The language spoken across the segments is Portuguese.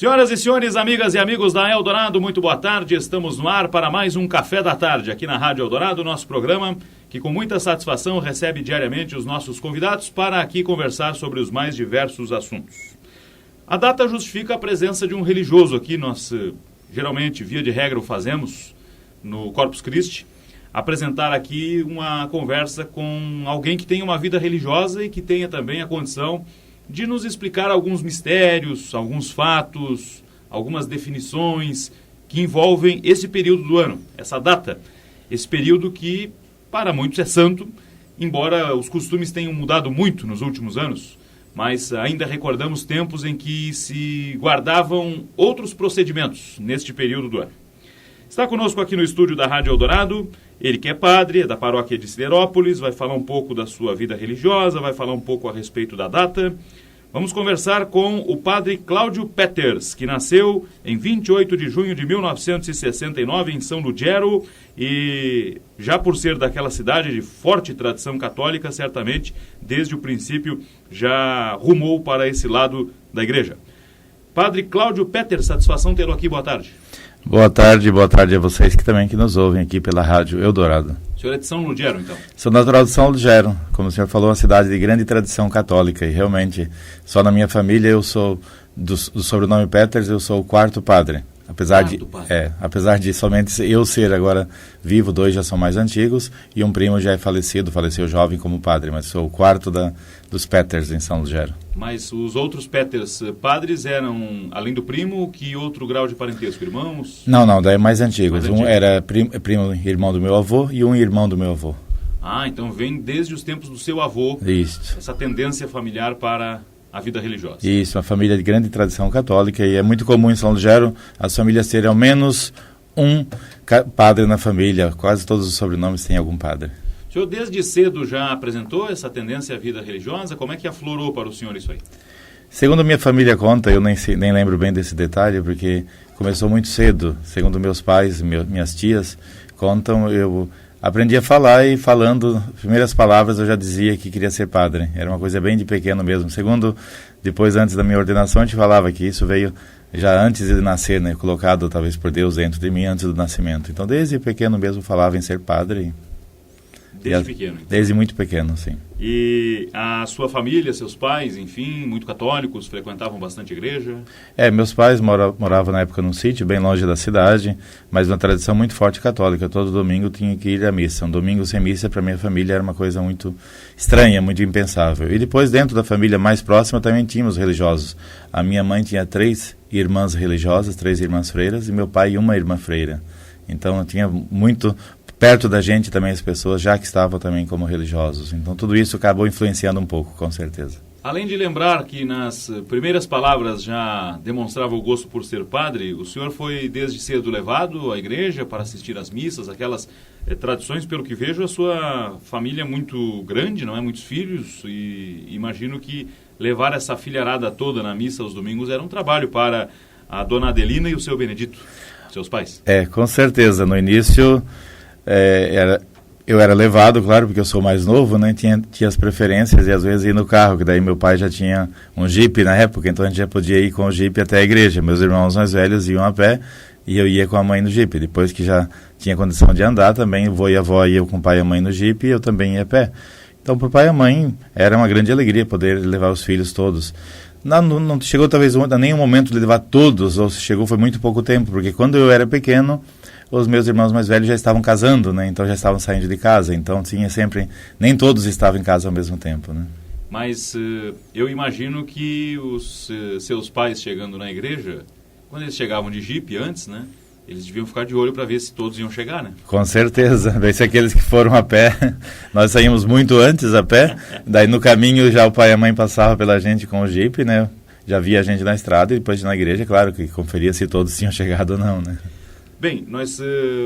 Senhoras e senhores, amigas e amigos da Eldorado, muito boa tarde. Estamos no ar para mais um Café da Tarde aqui na Rádio Eldorado, nosso programa que com muita satisfação recebe diariamente os nossos convidados para aqui conversar sobre os mais diversos assuntos. A data justifica a presença de um religioso aqui. Nós, geralmente, via de regra, o fazemos no Corpus Christi, apresentar aqui uma conversa com alguém que tenha uma vida religiosa e que tenha também a condição de nos explicar alguns mistérios, alguns fatos, algumas definições que envolvem esse período do ano, essa data, esse período que para muitos é santo, embora os costumes tenham mudado muito nos últimos anos, mas ainda recordamos tempos em que se guardavam outros procedimentos neste período do ano. Está conosco aqui no estúdio da Rádio Eldorado, ele que é padre, é da paróquia de Siderópolis, vai falar um pouco da sua vida religiosa, vai falar um pouco a respeito da data. Vamos conversar com o padre Cláudio Peters, que nasceu em 28 de junho de 1969 em São Lugero e, já por ser daquela cidade de forte tradição católica, certamente, desde o princípio, já rumou para esse lado da igreja. Padre Cláudio Peters, satisfação tê-lo aqui, boa tarde. Boa tarde a vocês que também nos ouvem aqui pela Rádio Eldorado. O senhor é de São Lugero, então? Sou natural de São Lugero, como o senhor falou, uma cidade de grande tradição católica, e realmente, só na minha família eu sou, do sobrenome Peters, eu sou o quarto padre. Apesar de somente eu ser agora vivo, 2 já são mais antigos, e um primo já é faleceu jovem como padre, mas sou o quarto dos Peters em São Lugero. Mas os outros Peters padres eram, além do primo, que outro grau de parentesco? Irmãos? Não, daí mais antigos. Um era primo, irmão do meu avô, e um irmão do meu avô. Ah, então vem desde os tempos do seu avô. Isso. Essa tendência familiar para a vida religiosa. Isso, uma família de grande tradição católica, e é muito comum em São Lugero as famílias terem ao menos um padre na família. Quase todos os sobrenomes têm algum padre. O senhor desde cedo já apresentou essa tendência à vida religiosa? Como é que aflorou para o senhor isso aí? Segundo minha família conta, eu nem lembro bem desse detalhe, porque começou muito cedo. Segundo meus pais, minhas tias contam, eu aprendi a falar e falando, as primeiras palavras eu já dizia que queria ser padre. Era uma coisa bem de pequeno mesmo. Antes da minha ordenação, a gente falava que isso veio já antes de nascer, né? Colocado talvez por Deus dentro de mim antes do nascimento. Então desde pequeno mesmo falava em ser padre. Pequeno? Então. Desde muito pequeno, sim. E a sua família, seus pais, enfim, muito católicos, frequentavam bastante igreja? Meus pais moravam na época num sítio bem longe da cidade, mas uma tradição muito forte católica. Todo domingo tinha que ir à missa. Um domingo sem missa para minha família era uma coisa muito estranha, muito impensável. E depois, dentro da família mais próxima, também tínhamos religiosos. A minha mãe tinha 3 irmãs religiosas, 3 irmãs freiras, e meu pai uma irmã freira. Então tinha muito perto da gente também as pessoas já que estavam também como religiosos. Então tudo isso acabou influenciando um pouco, com certeza. Além de lembrar que nas primeiras palavras já demonstrava o gosto por ser padre, o senhor foi desde cedo levado à igreja para assistir às missas, aquelas tradições, pelo que vejo, a sua família é muito grande, não é? Muitos filhos, e imagino que levar essa filharada toda na missa aos domingos era um trabalho para a dona Adelina e o seu Benedito, seus pais. Com certeza. No início eu era levado, claro, porque eu sou mais novo, né? Tinha as preferências e às vezes ia no carro, que daí meu pai já tinha um Jeep na época, então a gente já podia ir com o Jeep até a igreja. Meus irmãos mais velhos iam a pé e eu ia com a mãe no Jeep. Depois que já tinha condição de andar, também o vô e a avó iam com o pai e a mãe no Jeep e eu também ia a pé. Então para o pai e a mãe era uma grande alegria poder levar os filhos todos. Não chegou talvez a nenhum momento de levar todos, ou se chegou foi muito pouco tempo, porque quando eu era pequeno os meus irmãos mais velhos já estavam casando, né? Então já estavam saindo de casa, então tinha sempre, nem todos estavam em casa ao mesmo tempo, né? Mas eu imagino que os seus pais chegando na igreja, quando eles chegavam de Jeep antes, né? Eles deviam ficar de olho para ver se todos iam chegar, né? Com certeza, ver se aqueles que foram a pé, nós saímos muito antes a pé, daí no caminho já o pai e a mãe passavam pela gente com o Jeep, né? Já via a gente na estrada e depois na igreja, claro, que conferia se todos tinham chegado ou não, né? Bem, nós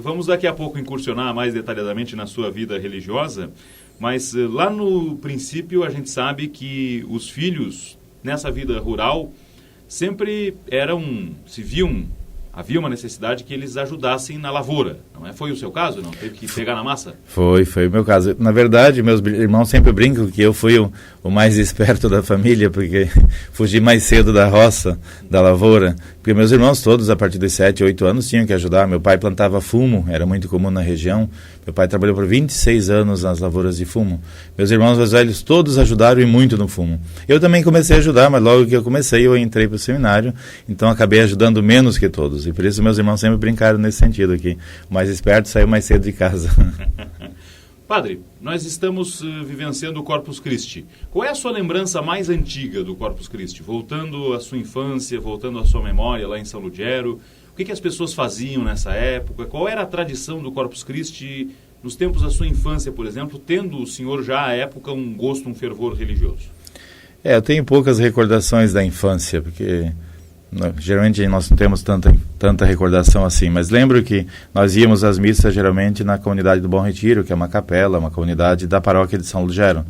vamos daqui a pouco incursionar mais detalhadamente na sua vida religiosa, mas lá no princípio a gente sabe que os filhos nessa vida rural sempre se viam havia uma necessidade que eles ajudassem na lavoura, não é? Foi o seu caso, não? Teve que pegar na massa? Foi o meu caso. Na verdade, meus irmãos sempre brincam que eu fui o mais esperto da família, porque fugi mais cedo da roça, da lavoura, porque meus irmãos todos, a partir de 7, 8 anos, tinham que ajudar. Meu pai plantava fumo, era muito comum na região. Meu pai trabalhou por 26 anos nas lavouras de fumo. Meus irmãos mais velhos todos ajudaram e muito no fumo. Eu também comecei a ajudar, mas logo que eu comecei, eu entrei para o seminário, então acabei ajudando menos que todos. E por isso meus irmãos sempre brincaram nesse sentido aqui. O mais esperto saiu mais cedo de casa. Padre, nós estamos vivenciando o Corpus Christi. Qual é a sua lembrança mais antiga do Corpus Christi? Voltando à sua infância, voltando à sua memória lá em São Ludgero, o que as pessoas faziam nessa época? Qual era a tradição do Corpus Christi nos tempos da sua infância, por exemplo, tendo o senhor já à época um gosto, um fervor religioso? Eu tenho poucas recordações da infância, porque geralmente nós não temos tanta recordação assim, mas lembro que nós íamos às missas geralmente na comunidade do Bom Retiro, que é uma capela, uma comunidade da paróquia de São Ludgero.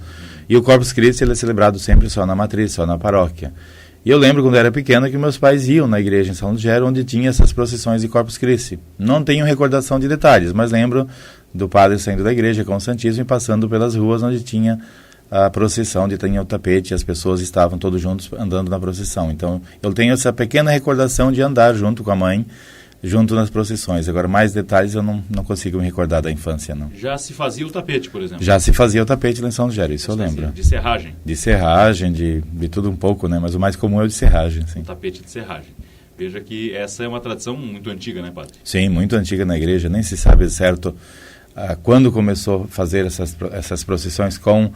E o Corpus Christi ele é celebrado sempre só na matriz, só na paróquia. E eu lembro quando eu era pequeno que meus pais iam na igreja em São Ludgero, onde tinha essas procissões de Corpus Christi. Não tenho recordação de detalhes, mas lembro do padre saindo da igreja com o Santíssimo e passando pelas ruas onde tinha a procissão, onde tinha o tapete e as pessoas estavam todos juntos andando na procissão. Então eu tenho essa pequena recordação de andar junto com a mãe, junto nas procissões. Agora, mais detalhes eu não consigo me recordar da infância, não. Já se fazia o tapete, por exemplo? Já se fazia o tapete lá em São Ludgero, isso eu lembro. De serragem? De serragem, de tudo um pouco, né? Mas o mais comum é o de serragem, sim. Um tapete de serragem. Veja que essa é uma tradição muito antiga, né, padre? Sim, muito antiga na igreja. Nem se sabe certo quando começou a fazer essas procissões com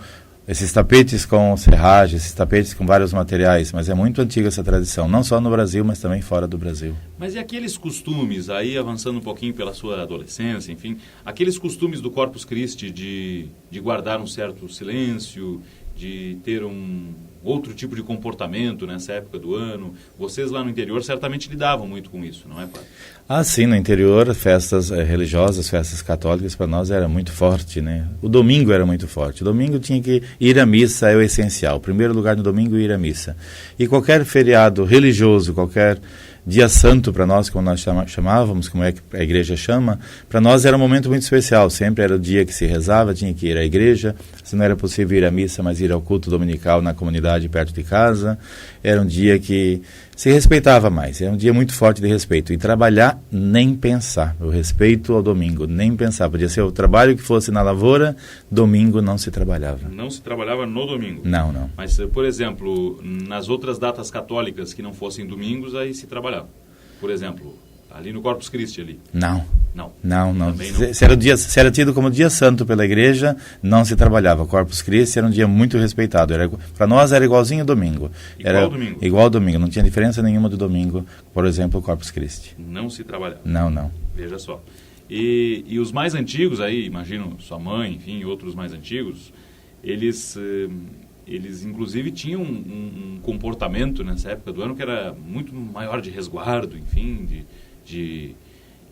esses tapetes com serragem, esses tapetes com vários materiais, mas é muito antiga essa tradição, não só no Brasil, mas também fora do Brasil. Mas e aqueles costumes, aí avançando um pouquinho pela sua adolescência, enfim, aqueles costumes do Corpus Christi de guardar um certo silêncio, de ter um outro tipo de comportamento nessa época do ano, vocês lá no interior certamente lidavam muito com isso, não é, padre? Sim, no interior, festas religiosas, festas católicas, para nós era muito forte, né? O domingo era muito forte. O domingo tinha que ir à missa, é o essencial. O primeiro lugar no domingo, ir à missa. E qualquer feriado religioso, qualquer dia santo para nós, como nós chamávamos, como é que a igreja chama, para nós era um momento muito especial. Sempre era o dia que se rezava, tinha que ir à igreja. Se não era possível ir à missa, mas ir ao culto dominical na comunidade perto de casa. Era um dia que se respeitava mais. Era um dia muito forte de respeito. E trabalhar, nem pensar. O respeito ao domingo, nem pensar. Podia ser o trabalho que fosse na lavoura, domingo não se trabalhava. Não se trabalhava no domingo? Não. Mas, por exemplo, nas outras datas católicas que não fossem domingos, aí se trabalhava. Por exemplo, ali no Corpus Christi ali. Não. Se era tido como dia santo pela igreja, não se trabalhava. Corpus Christi era um dia muito respeitado. Para nós era igualzinho ao domingo. Igual ao domingo. Não tinha diferença nenhuma do domingo, por exemplo, o Corpus Christi. Não se trabalhava? Não. Veja só. E os mais antigos aí, imagino sua mãe, enfim, outros mais antigos, eles inclusive tinham um comportamento nessa época do ano que era muito maior de resguardo, enfim,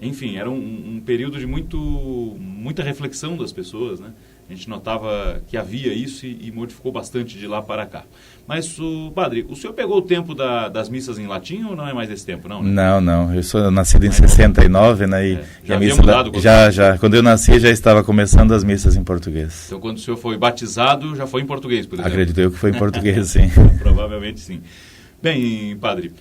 enfim, era um período de muita reflexão das pessoas, né? A gente notava que havia isso e modificou bastante de lá para cá. Mas, padre, o senhor pegou o tempo das missas em latim ou não é mais esse tempo, não? Né? Não. Eu sou nascido em 69, né? E já havia mudado? Já. Quando eu nasci, já estava começando as missas em português. Então, quando o senhor foi batizado, já foi em português, por exemplo? Acredito eu que foi em português, sim. Provavelmente sim. Bem, padre,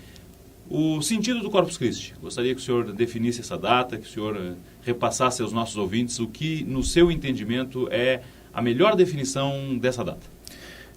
o sentido do Corpus Christi. Gostaria que o senhor definisse essa data, que o senhor repassasse aos nossos ouvintes o que, no seu entendimento, é a melhor definição dessa data.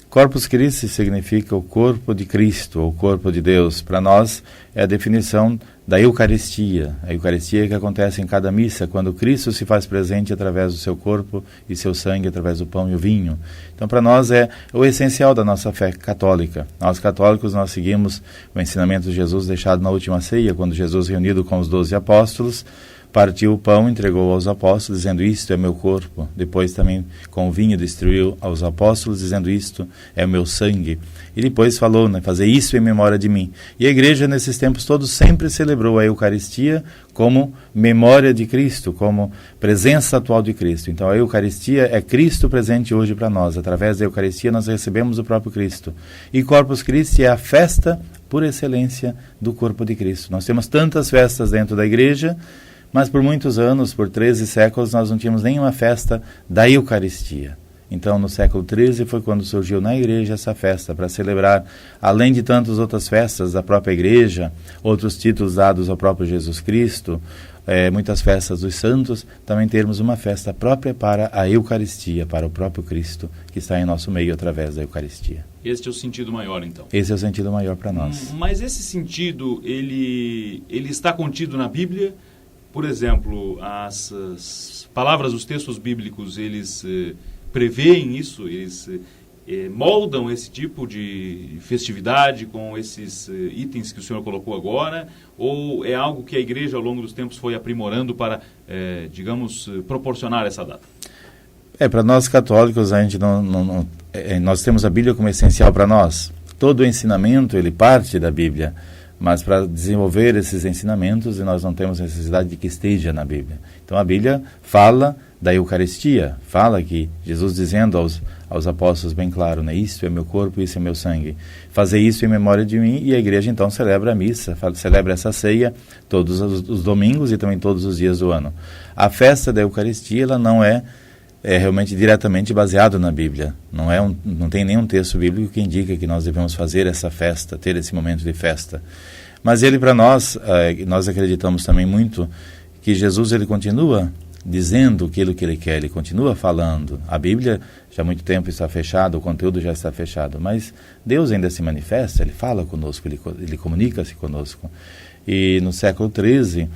Corpus Christi significa o corpo de Cristo, ou corpo de Deus. Para nós é a definição da Eucaristia. A Eucaristia que acontece em cada missa, quando Cristo se faz presente através do seu corpo e seu sangue, através do pão e o vinho. Então, para nós é o essencial da nossa fé católica. Nós católicos, nós seguimos o ensinamento de Jesus deixado na última ceia, quando Jesus, reunido com os 12 apóstolos, partiu o pão, entregou aos apóstolos, dizendo, isto é meu corpo. Depois também com o vinho distribuiu aos apóstolos, dizendo, isto é o meu sangue. E depois falou, né, fazer isso em memória de mim. E a igreja, nesses tempos todos, sempre celebrou a Eucaristia como memória de Cristo, como presença atual de Cristo. Então a Eucaristia é Cristo presente hoje para nós. Através da Eucaristia nós recebemos o próprio Cristo. E Corpus Christi é a festa por excelência, do corpo de Cristo. Nós temos tantas festas dentro da igreja, mas por muitos anos, por 13 séculos, nós não tínhamos nenhuma festa da Eucaristia. Então, no século XIII foi quando surgiu na igreja essa festa, para celebrar, além de tantas outras festas da própria igreja, outros títulos dados ao próprio Jesus Cristo, muitas festas dos santos, também termos uma festa própria para a Eucaristia, para o próprio Cristo, que está em nosso meio através da Eucaristia. Este é o sentido maior, então. Esse é o sentido maior para nós. Mas esse sentido, ele está contido na Bíblia? Por exemplo, as palavras dos textos bíblicos, eles preveem isso? Eles moldam esse tipo de festividade com esses itens que o senhor colocou agora? Ou é algo que a igreja ao longo dos tempos foi aprimorando para, digamos, proporcionar essa data? Para nós católicos, a gente nós temos a Bíblia como essencial para nós. Todo o ensinamento, ele parte da Bíblia. Mas para desenvolver esses ensinamentos, nós não temos necessidade de que esteja na Bíblia. Então a Bíblia fala da Eucaristia, fala que Jesus dizendo aos apóstolos bem claro, né, isso é meu corpo, isso é meu sangue. Fazer isso em memória de mim, e a igreja então celebra a missa, celebra essa ceia todos os domingos e também todos os dias do ano. A festa da Eucaristia, ela não é realmente diretamente baseado na Bíblia. Não tem nenhum texto bíblico que indica que nós devemos fazer essa festa, ter esse momento de festa. Mas ele, para nós, nós acreditamos também muito que Jesus, ele continua dizendo aquilo que ele quer, ele continua falando. A Bíblia já há muito tempo está fechada, o conteúdo já está fechado, mas Deus ainda se manifesta, ele fala conosco, ele comunica-se conosco. E no século XIII,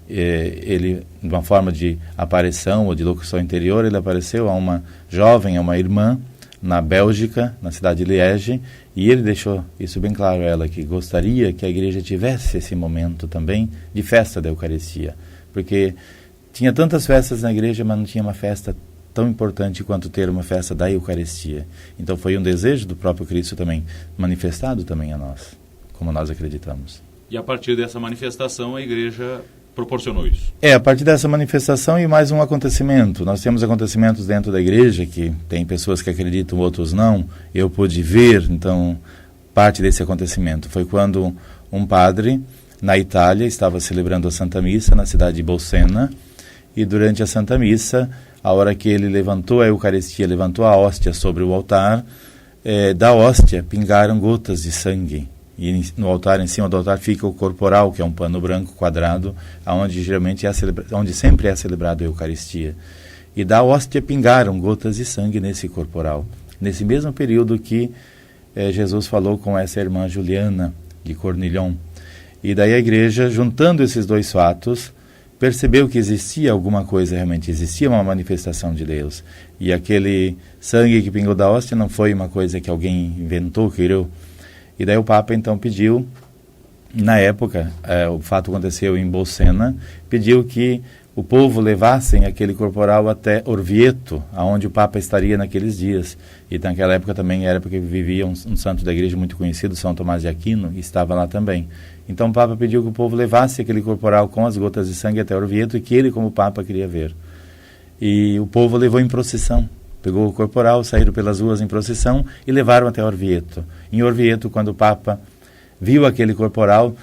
ele, de uma forma de aparição ou de locução interior, ele apareceu a uma jovem, a uma irmã, na Bélgica, na cidade de Liege, e ele deixou isso bem claro a ela, que gostaria que a igreja tivesse esse momento também de festa da Eucaristia, porque tinha tantas festas na igreja, mas não tinha uma festa tão importante quanto ter uma festa da Eucaristia. Então foi um desejo do próprio Cristo também, manifestado também a nós, como nós acreditamos. E a partir dessa manifestação, a igreja proporcionou isso? A partir dessa manifestação e mais um acontecimento. Nós temos acontecimentos dentro da igreja que tem pessoas que acreditam, outros não. Eu pude ver, então, parte desse acontecimento. Foi quando um padre, na Itália, estava celebrando a Santa Missa na cidade de Bolsena, e durante a Santa Missa, a hora que ele levantou a Eucaristia, levantou a hóstia sobre o altar, da hóstia pingaram gotas de sangue. E no altar, em cima do altar, fica o corporal, que é um pano branco quadrado, onde geralmente onde sempre é celebrada a Eucaristia. E da hóstia pingaram gotas de sangue nesse corporal. Nesse mesmo período que Jesus falou com essa irmã Juliana de Cornilhon. E daí a igreja, juntando esses dois fatos, percebeu que existia alguma coisa realmente, existia uma manifestação de Deus. E aquele sangue que pingou da hóstia não foi uma coisa que alguém inventou, criou. E daí o Papa então pediu, na época, o fato aconteceu em Bolsena, pediu que o povo levassem aquele corporal até Orvieto, aonde o Papa estaria naqueles dias. E naquela época também era porque vivia um santo da igreja muito conhecido, São Tomás de Aquino, e estava lá também. Então o Papa pediu que o povo levasse aquele corporal com as gotas de sangue até Orvieto, e que ele, como Papa, queria ver. E o povo levou em procissão. Pegou o corporal, saíram pelas ruas em procissão e levaram até Orvieto. Em Orvieto, quando o Papa viu aquele corporal,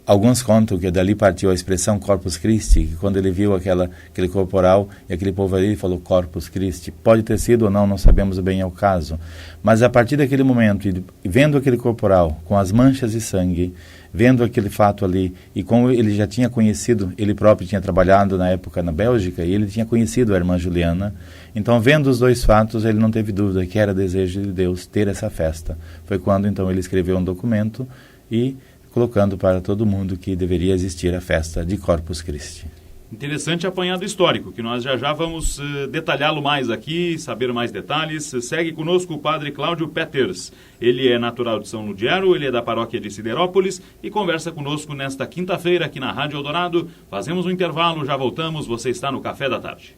alguns contam que dali partiu a expressão Corpus Christi, que quando ele viu aquele corporal e aquele povo ali, ele falou Corpus Christi. Pode ter sido ou não, não sabemos bem o caso. Mas a partir daquele momento, vendo aquele corporal com as manchas de sangue, vendo aquele fato ali, e como ele já tinha conhecido, ele próprio tinha trabalhado na época na Bélgica, e ele tinha conhecido a irmã Juliana, então vendo os dois fatos, ele não teve dúvida que era desejo de Deus ter essa festa. Foi quando então ele escreveu um documento e colocando para todo mundo que deveria existir a festa de Corpus Christi. Interessante apanhado histórico, que nós já vamos detalhá-lo mais aqui, saber mais detalhes. Segue conosco o padre Cláudio Peters. Ele é natural de São Ludgero, ele é da paróquia de Siderópolis e conversa conosco nesta quinta-feira aqui na Rádio Eldorado. Fazemos um intervalo, já voltamos, você está no Café da Tarde.